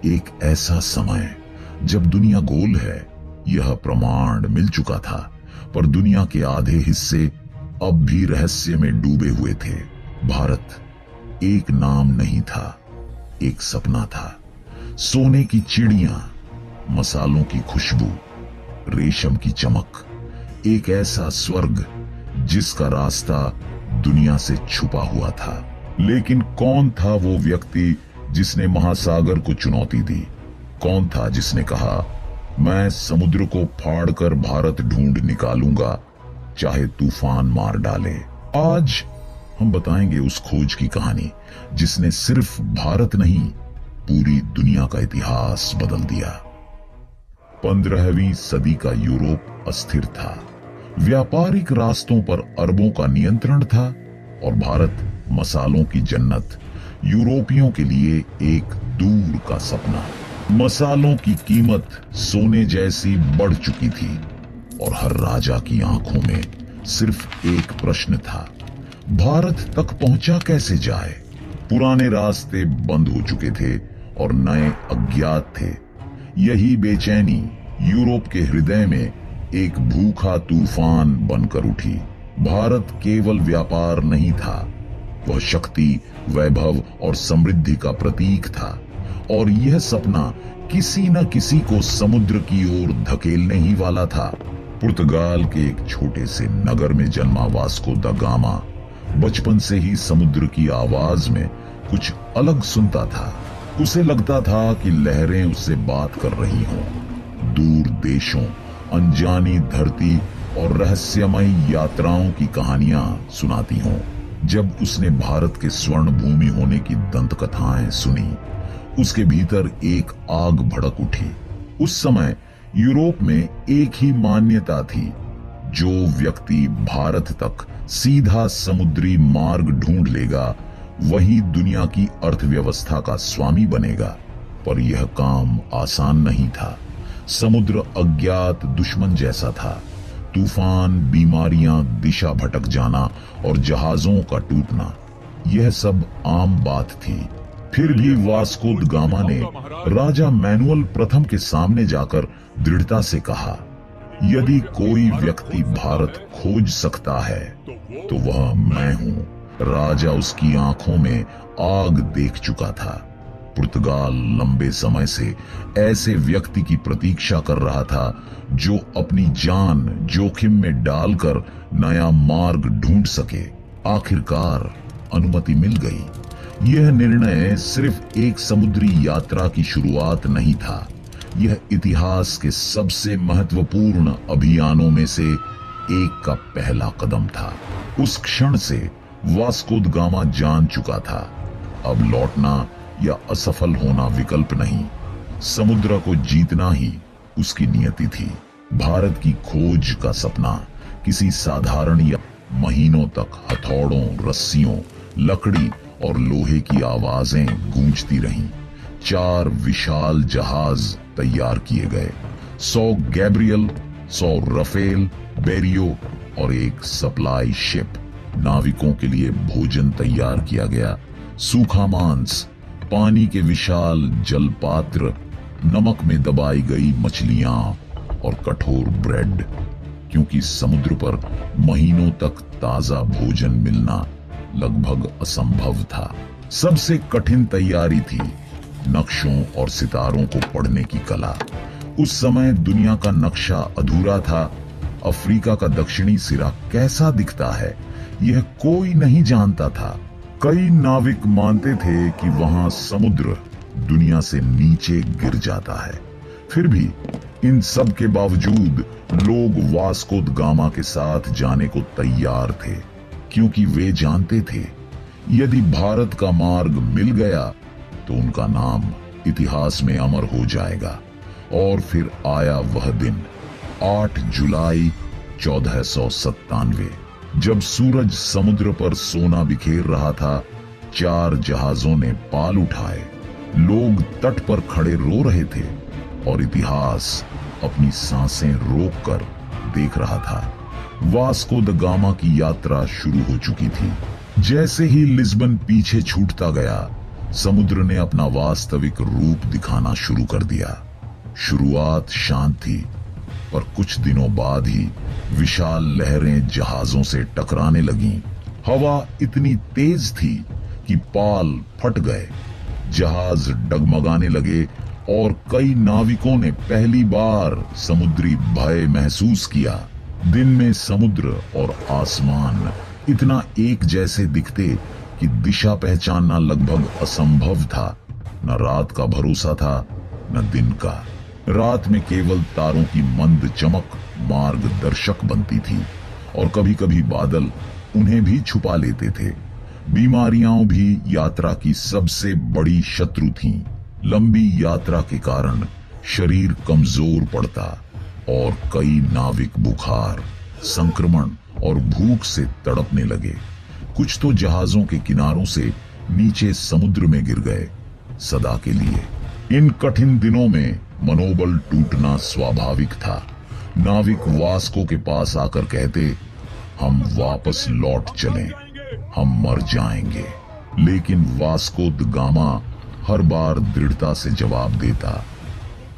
एक ऐसा समय जब दुनिया गोल है, यह प्रमाण मिल चुका था, पर दुनिया के आधे हिस्से अब भी रहस्य में डूबे हुए थे। भारत एक नाम नहीं था, एक सपना था। सोने की चिड़ियां, मसालों की खुशबू, रेशम की चमक, एक ऐसा स्वर्ग जिसका रास्ता दुनिया से छुपा हुआ था। लेकिन कौन था वो व्यक्ति जिसने महासागर को चुनौती दी? कौन था जिसने कहा, मैं समुद्र को फाड़कर भारत ढूंढ निकालूंगा, चाहे तूफान मार डाले? आज हम बताएंगे उस खोज की कहानी जिसने सिर्फ भारत नहीं, पूरी दुनिया का इतिहास बदल दिया। 15वीं सदी का यूरोप अस्थिर था। व्यापारिक रास्तों पर अरबों का नियंत्रण था और भारत, मसालों की जन्नत, यूरोपियों के लिए एक दूर का सपना। मसालों की कीमत सोने जैसी बढ़ चुकी थी और हर राजा की आंखों में सिर्फ एक प्रश्न था, भारत तक पहुंचा कैसे जाए? पुराने रास्ते बंद हो चुके थे और नए अज्ञात थे। यही बेचैनी यूरोप के हृदय में एक भूखा तूफान बनकर उठी। भारत केवल व्यापार नहीं था, वह शक्ति, वैभव और समृद्धि का प्रतीक था। और यह सपना किसी न किसी को समुद्र की ओर धकेलने ही वाला था। पुर्तगाल के एक छोटे से नगर में जन्मा वास्को द गामा बचपन से ही समुद्र की आवाज में कुछ अलग सुनता था। उसे लगता था कि लहरें उससे बात कर रही हों, दूर देशों, अनजानी धरती और रहस्यमय यात्राओं की कहानियां सुनाती हों। जब उसने भारत के स्वर्ण भूमि होने की दंत कथाएं सुनी, उसके भीतर एक आग भड़क उठी। उस समय यूरोप में एक ही मान्यता थी, जो व्यक्ति भारत तक सीधा समुद्री मार्ग ढूंढ लेगा, वही दुनिया की अर्थव्यवस्था का स्वामी बनेगा। पर यह काम आसान नहीं था। समुद्र अज्ञात दुश्मन जैसा था। तूफान, बीमारियां, दिशा भटक जाना और जहाजों का टूटना, यह सब आम बात थी। फिर भी वास्को द गामा ने राजा मैनुअल प्रथम के सामने जाकर दृढ़ता से कहा, यदि कोई व्यक्ति भारत खोज सकता है तो वह मैं हूं। राजा उसकी आंखों में आग देख चुका था। पुर्तगाल लंबे समय से ऐसे व्यक्ति की प्रतीक्षा कर रहा था जो अपनी जान जोखिम में डालकर नया मार्ग ढूंढ सके। आखिरकार अनुमति मिल गई। यह निर्णय सिर्फ एक समुद्री यात्रा की शुरुआत नहीं था, यह इतिहास के सबसे महत्वपूर्ण अभियानों में से एक का पहला कदम था। उस क्षण से वास्को द गामा जान चुका था, अब लौटना या असफल होना विकल्प नहीं, समुद्र को जीतना ही उसकी नियति थी। भारत की खोज का सपना किसी साधारण या महीनों तक हथौड़ों, रस्सियों, लकड़ी और लोहे की आवाजें गूंजती रहीं। 4 विशाल जहाज तैयार किए गए, 100 गैब्रियल, 100 रफेल, बेरियो और एक सप्लाई शिप। नाविकों के लिए भोजन तैयार किया गया, सूखा मांस, पानी के विशाल जलपात्र, नमक में दबाई गई मछलियां और कठोर ब्रेड, क्योंकि समुद्र पर महीनों तक ताजा भोजन मिलना लगभग असंभव था। सबसे कठिन तैयारी थी नक्शों और सितारों को पढ़ने की कला। उस समय दुनिया का नक्शा अधूरा था। अफ्रीका का दक्षिणी सिरा कैसा दिखता है, यह कोई नहीं जानता था। कई नाविक मानते थे कि वहां समुद्र दुनिया से नीचे गिर जाता है। फिर भी इन सब के बावजूद लोग वास्को द गामा के साथ जाने को तैयार थे, क्योंकि वे जानते थे यदि भारत का मार्ग मिल गया तो उनका नाम इतिहास में अमर हो जाएगा। और फिर आया वह दिन, 8 जुलाई 1497, जब सूरज समुद्र पर सोना बिखेर रहा था। 4 जहाजों ने पाल उठाए, लोग तट पर खड़े रो रहे थे और इतिहास अपनी सांसें रोककर देख रहा था। वास्को द गामा की यात्रा शुरू हो चुकी थी। जैसे ही लिस्बन पीछे छूटता गया, समुद्र ने अपना वास्तविक रूप दिखाना शुरू कर दिया। शुरुआत शांत थी, पर कुछ दिनों बाद ही विशाल लहरें जहाजों से टकराने लगीं। हवा इतनी तेज थी कि पाल फट गए, जहाज डगमगाने लगे और कई नाविकों ने पहली बार समुद्री भय महसूस किया। दिन में समुद्र और आसमान इतना एक जैसे दिखते कि दिशा पहचानना लगभग असंभव था। न रात का भरोसा था, न दिन का। रात में केवल तारों की मंद चमक मार्गदर्शक बनती थी, और कभी कभी बादल उन्हें भी छुपा लेते थे। बीमारियां भी यात्रा की सबसे बड़ी शत्रु थीं। लंबी यात्रा के कारण शरीर कमजोर पड़ता और कई नाविक बुखार, संक्रमण और भूख से तड़पने लगे। कुछ तो जहाजों के किनारों से नीचे समुद्र में गिर गए, सदा के लिए। इन कठिन दिनों में मनोबल टूटना स्वाभाविक था। नाविक वास्को के पास आकर कहते, हम वापस लौट चलें, हम मर जाएंगे। लेकिन वास्को द गामा हर बार दृढ़ता से जवाब देता,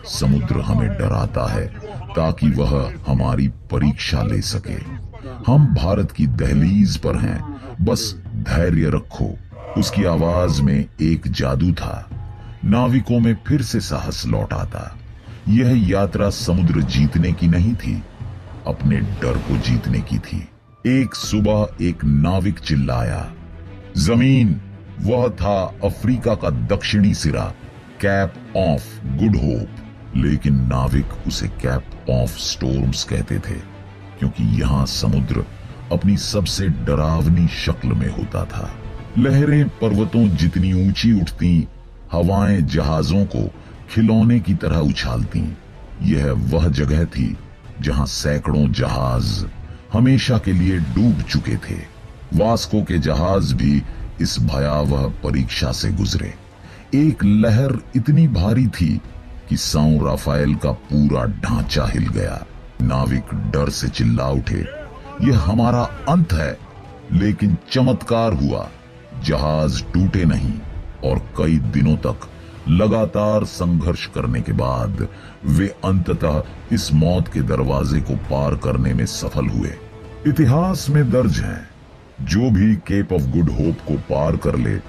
समुद्र हमें डराता है ताकि वह हमारी परीक्षा ले सके। हम भारत की दहलीज पर हैं, बस धैर्य रखो। उसकी आवाज में एक जादू था। नाविकों में फिर से साहस लौट आता। यह यात्रा समुद्र जीतने की नहीं थी, अपने डर को जीतने की थी। एक सुबह एक नाविक चिल्लाया, जमीन! वह था अफ्रीका का दक्षिणी सिरा, कैप ऑफ गुड होप। लेकिन नाविक उसे कैप ऑफ स्टॉर्म्स कहते थे, क्योंकि यहां समुद्र अपनी सबसे डरावनी शक्ल में होता था। लहरें पर्वतों जितनी ऊंची उठती, हवाएं जहाजों को खिलौने की तरह उछालती। यह वह जगह थी जहां सैकड़ों जहाज हमेशा के लिए डूब चुके थे। वास्को के जहाज भी इस भयावह परीक्षा से गुजरे। एक लहर इतनी भारी थी कि साउ राफेल का पूरा ढांचा हिल गया। नाविक डर से चिल्ला उठे, यह हमारा अंत है। लेकिन चमत्कार हुआ, जहाज टूटे नहीं, और कई दिनों तक लगातार संघर्ष करने के बाद वे अंततः इस मौत के दरवाजे को पार करने में सफल हुए। इतिहास में दर्ज है, जो भी केप ऑफ गुड होप को पार कर ले,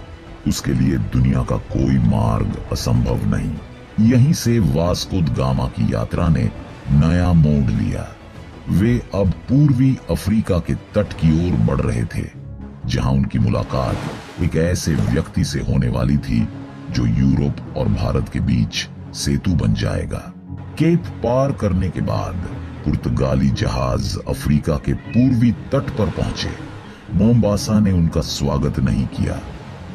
उसके लिए दुनिया का कोई मार्ग असंभव नहीं। यहीं से वास्को द गामा की यात्रा ने नया मोड़ लिया। वे अब पूर्वी अफ्रीका के तट की ओर बढ़ रहे थे, जहां उनकी मुलाकात एक ऐसे व्यक्ति से होने वाली थी जो यूरोप और भारत के बीच सेतु बन जाएगा। केप पार करने के बाद पुर्तगाली जहाज अफ्रीका के पूर्वी तट पर पहुंचे। मोम्बासा ने उनका स्वागत नहीं किया।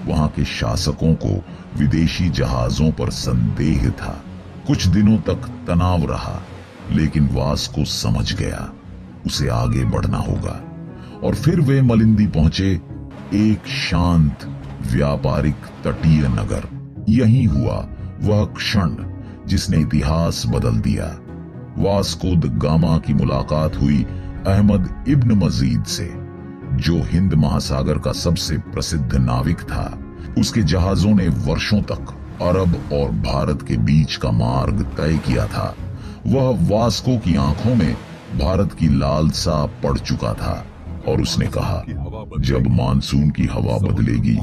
वहां के शासकों को विदेशी जहाजों पर संदेह था। कुछ दिनों तक तनाव रहा, लेकिन वास्को समझ गया उसे आगे बढ़ना होगा। और फिर वे मलिंदी पहुंचे, एक शांत व्यापारिक तटीय नगर। यही हुआ वह क्षण जिसने इतिहास बदल दिया। वास्को द गामा की मुलाकात हुई अहमद इब्न मजीद से, जो हिंद महासागर का सबसे प्रसिद्ध नाविक था। उसके जहाजों ने वर्षों तक अरब और भारत के बीच का मार्ग तय किया था। वह वास्को की आंखों में भारत की लालसा पड़ चुका था, और उसने कहा, जब मानसून की हवा बदलेगी,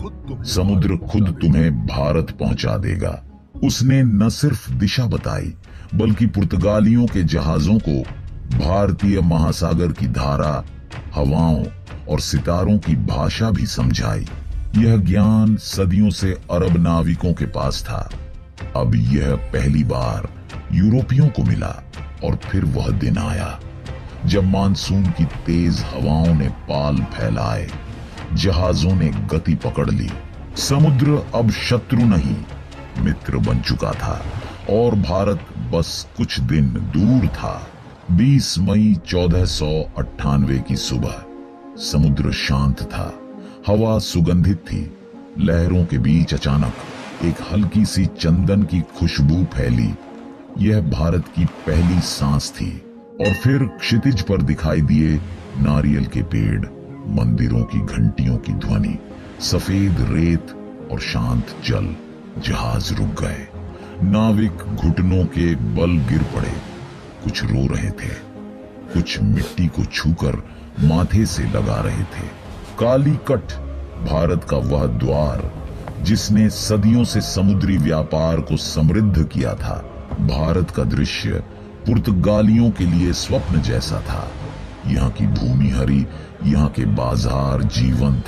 समुद्र खुद तुम्हें भारत पहुंचा देगा। उसने न सिर्फ दिशा बताई, बल्कि पुर्तगालियों के जहाजों को भारतीय महासागर की धारा, हवाओं और सितारों की भाषा भी समझाई। यह ज्ञान सदियों से अरब नाविकों के पास था। अब यह पहली बार यूरोपियों को मिला। और फिर वह दिन आया जब मानसून की तेज हवाओं ने पाल फैलाए, जहाजों ने गति पकड़ ली। समुद्र अब शत्रु नहीं, मित्र बन चुका था, और भारत बस कुछ दिन दूर था। 20 मई 1498 की सुबह समुद्र शांत था, हवा सुगंधित थी। लहरों के बीच अचानक एक हल्की सी चंदन की खुशबू फैली। यह भारत की पहली सांस थी। और फिर क्षितिज पर दिखाई दिए नारियल के पेड़, मंदिरों की घंटियों की ध्वनि, सफेद रेत और शांत जल। जहाज रुक गए, नाविक घुटनों के बल गिर पड़े। कुछ रो रहे थे, कुछ मिट्टी को छूकर माथे से लगा रहे थे। कालीकट, भारत का वह द्वार जिसने सदियों से समुद्री व्यापार को समृद्ध किया था। भारत का दृश्य पुर्तगालियों के लिए स्वप्न जैसा था। यहाँ की भूमि हरी, यहाँ के बाजार जीवंत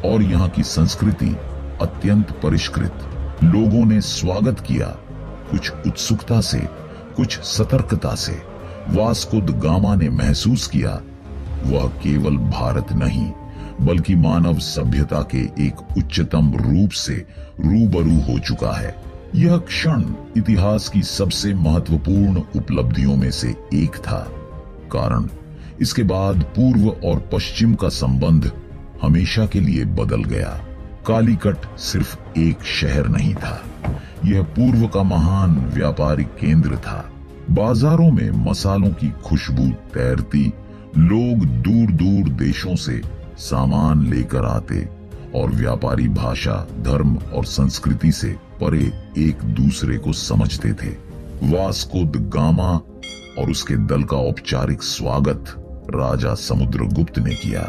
और यहाँ की संस्कृति अत्यंत परिष्कृत। लोगों ने स्वागत किया, कुछ उत्सुकता से, कुछ सतर्कता से। वास्को द गामा ने महसूस किया वह केवल भारत नहीं बल्कि मानव सभ्यता के एक उच्चतम रूप से रूबरू हो चुका है। यह क्षण इतिहास की सबसे महत्वपूर्ण उपलब्धियों में से एक था, कारण इसके बाद पूर्व और पश्चिम का संबंध हमेशा के लिए बदल गया। कालीकट सिर्फ एक शहर नहीं था, यह पूर्व का महान व्यापारिक केंद्र था। बाजारों में मसालों की खुशबू तैरती, लोग दूर दूर देशों से सामान लेकर आते और व्यापारी भाषा, धर्म और संस्कृति से परे एक दूसरे को समझते थे। वास्को द गामा और उसके दल का औपचारिक स्वागत राजा समुद्रगुप्त ने किया।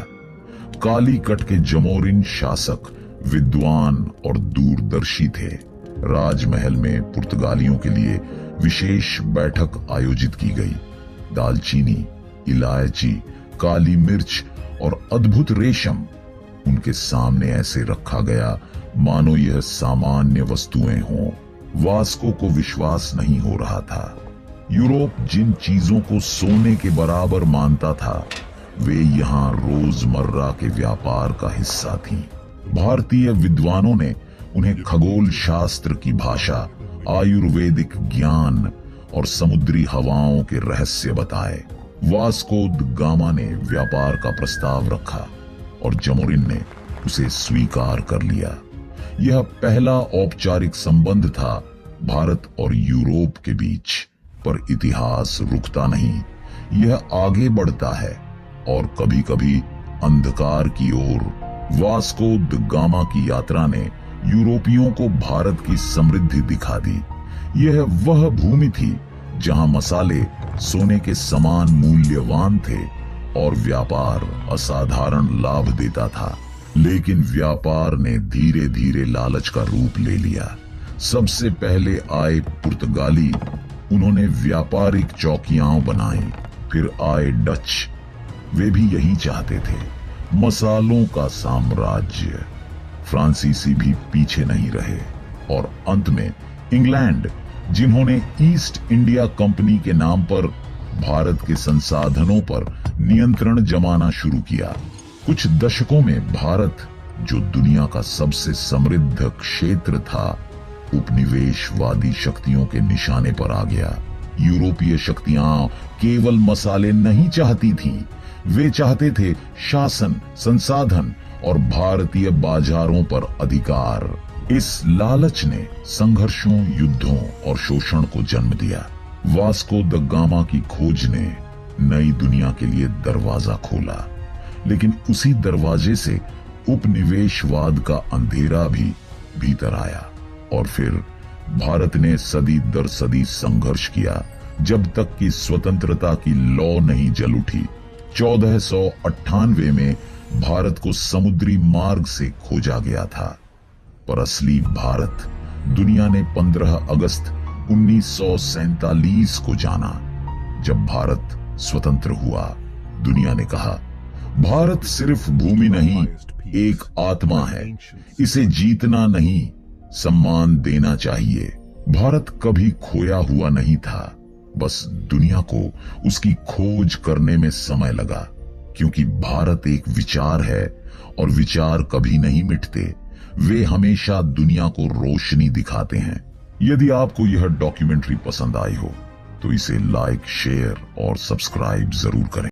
कालीकट के जमोरिन शासक विद्वान और दूरदर्शी थे। राजमहल में पुर्तगालियों के लिए विशेष बैठक आयोजित की गई। दालचीनी, इलायची, काली मिर्च और अद्भुत रेशम उनके सामने ऐसे रखा गया मानो यह सामान्य वस्तुएं हों। वास्को को विश्वास नहीं हो रहा था। यूरोप जिन चीजों को सोने के बराबर मानता था वे यहाँ रोजमर्रा के व्यापार का हिस्सा थीं। भारतीय विद्वानों ने उन्हें खगोल शास्त्र की भाषा, आयुर्वेदिक ज्ञान और समुद्री हवाओं के रहस्य बताए। वास्को द गामा ने व्यापार का प्रस्ताव रखा और जमोरिन ने उसे स्वीकार कर लिया। यह पहला औपचारिक संबंध था भारत और यूरोप के बीच। पर इतिहास रुकता नहीं, यह आगे बढ़ता है और कभी-कभी अंधकार की ओर। वास्को द गामा की यात्रा ने यूरोपियों को भारत की समृद्धि दिखा दी। यह वह भूमि थी जहां मसाले सोने के समान मूल्यवान थे और व्यापार असाधारण लाभ देता था। लेकिन व्यापार ने धीरे धीरे लालच का रूप ले लिया। सबसे पहले आए पुर्तगाली, उन्होंने व्यापारिक चौकियां बनाई। फिर आए डच, वे भी यही चाहते थे, मसालों का साम्राज्य। फ्रांसीसी भी पीछे नहीं रहे और अंत में इंग्लैंड, जिन्होंने ईस्ट इंडिया कंपनी के नाम पर भारत के संसाधनों पर नियंत्रण जमाना शुरू किया। कुछ दशकों में भारत, जो दुनिया का सबसे समृद्ध क्षेत्र था, उपनिवेशवादी शक्तियों के निशाने पर आ गया। यूरोपीय शक्तियां केवल मसाले नहीं चाहती थीं, वे चाहते थे शासन, संसाधन और भारतीय बाजारों पर अधिकार। इस लालच ने संघर्षों, युद्धों और शोषण को जन्म दिया। वास्को द गामा की खोज ने नई दुनिया के लिए दरवाजा खोला, लेकिन उसी दरवाजे से उपनिवेशवाद का अंधेरा भी भीतर आया। और फिर भारत ने सदी दर सदी संघर्ष किया, जब तक कि स्वतंत्रता की लौ नहीं जल उठी। 1498 में भारत को समुद्री मार्ग से खोजा गया था, पर असली भारत दुनिया ने 15 अगस्त 1947 को जाना। जब भारत स्वतंत्र हुआ, दुनिया ने कहा, भारत सिर्फ भूमि नहीं, एक आत्मा है, इसे जीतना नहीं, सम्मान देना चाहिए। भारत कभी खोया हुआ नहीं था, बस दुनिया को उसकी खोज करने में समय लगा, क्योंकि भारत एक विचार है और विचार कभी नहीं मिटते, वे हमेशा दुनिया को रोशनी दिखाते हैं। यदि आपको यह डॉक्यूमेंट्री पसंद आई हो तो इसे लाइक, शेयर और सब्सक्राइब जरूर करें।